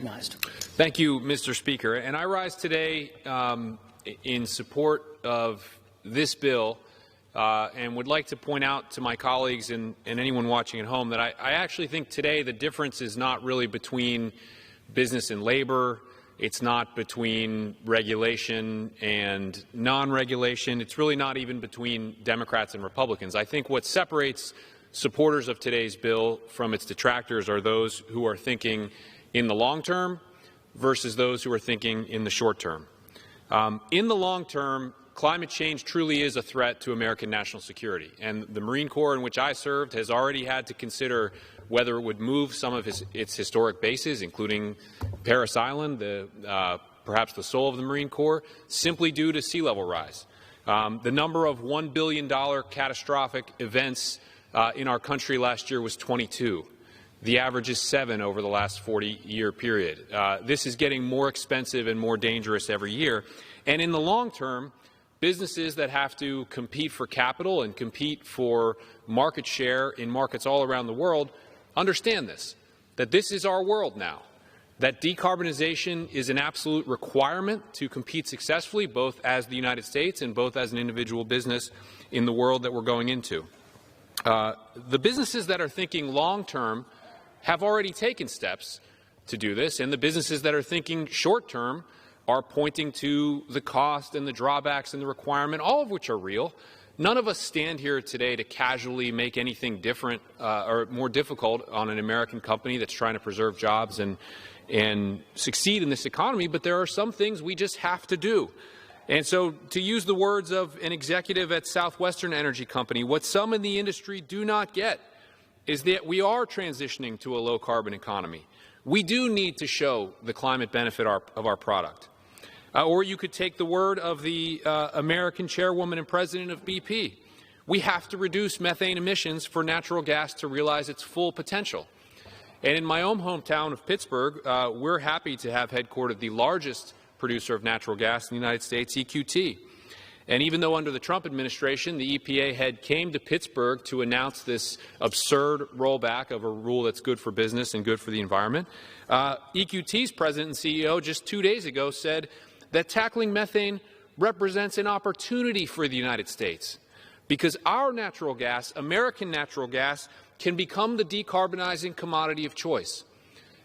Thank you, Mr. Speaker. And I rise today in support of this bill and would like to point out to my colleagues and anyone watching at home that I actually think today the difference is not really between business and labor. It's not between regulation and non-regulation. It's really not even between Democrats and Republicans. I think what separates supporters of today's bill from its detractors are those who are thinking in the long term versus those who are thinking in the short term. In the long term, climate change truly is a threat to American national security, and the Marine Corps in which I served has already had to consider whether it would move some of its historic bases, including Parris Island, perhaps the soul of the Marine Corps, simply due to sea level rise. The number of $1 billion catastrophic events in our country last year was 22. The average is 7 over the last 40-year period. This is getting more expensive and more dangerous every year. And in the long term, businesses that have to compete for capital and compete for market share in markets all around the world understand this, that this is our world now, that decarbonization is an absolute requirement to compete successfully, both as the United States and both as an individual business in the world that we're going into. The businesses that are thinking long term have already taken steps to do this, and the businesses that are thinking short term are pointing to the cost and the drawbacks and the requirement, all of which are real. None of us stand here today to casually make anything different or more difficult on an American company that's trying to preserve jobs and succeed in this economy, but there are some things we just have to do. And so, to use the words of an executive at Southwestern Energy Company, what some in the industry do not get is that we are transitioning to a low-carbon economy. We do need to show the climate benefit of our product. Or you could take the word of the American chairwoman and president of BP. We have to reduce methane emissions for natural gas to realize its full potential. And in my own hometown of Pittsburgh, we're happy to have headquartered the largest producer of natural gas in the United States, EQT. And even though under the Trump administration, the EPA head came to Pittsburgh to announce this absurd rollback of a rule that's good for business and good for the environment, EQT's president and CEO just 2 days ago said that tackling methane represents an opportunity for the United States because our natural gas, American natural gas, can become the decarbonizing commodity of choice.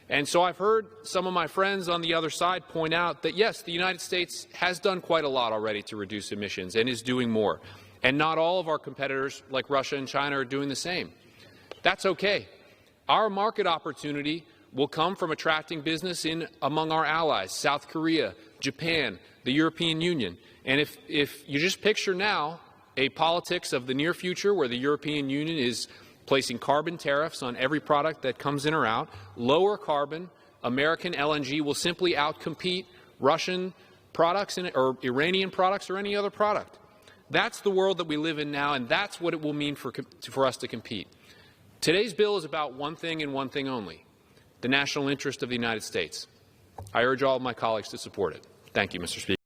And so I've heard some of my friends on the other side point out that, yes, the United States has done quite a lot already to reduce emissions and is doing more. And not all of our competitors, like Russia and China, are doing the same. That's okay. Our market opportunity will come from attracting business among our allies, South Korea, Japan, the European Union. And if you just picture now a politics of the near future where the European Union is placing carbon tariffs on every product that comes in or out, lower carbon, American LNG will simply outcompete Russian products or Iranian products or any other product. That's the world that we live in now, and that's what it will mean for us to compete. Today's bill is about one thing and one thing only, the national interest of the United States. I urge all of my colleagues to support it. Thank you, Mr. Speaker.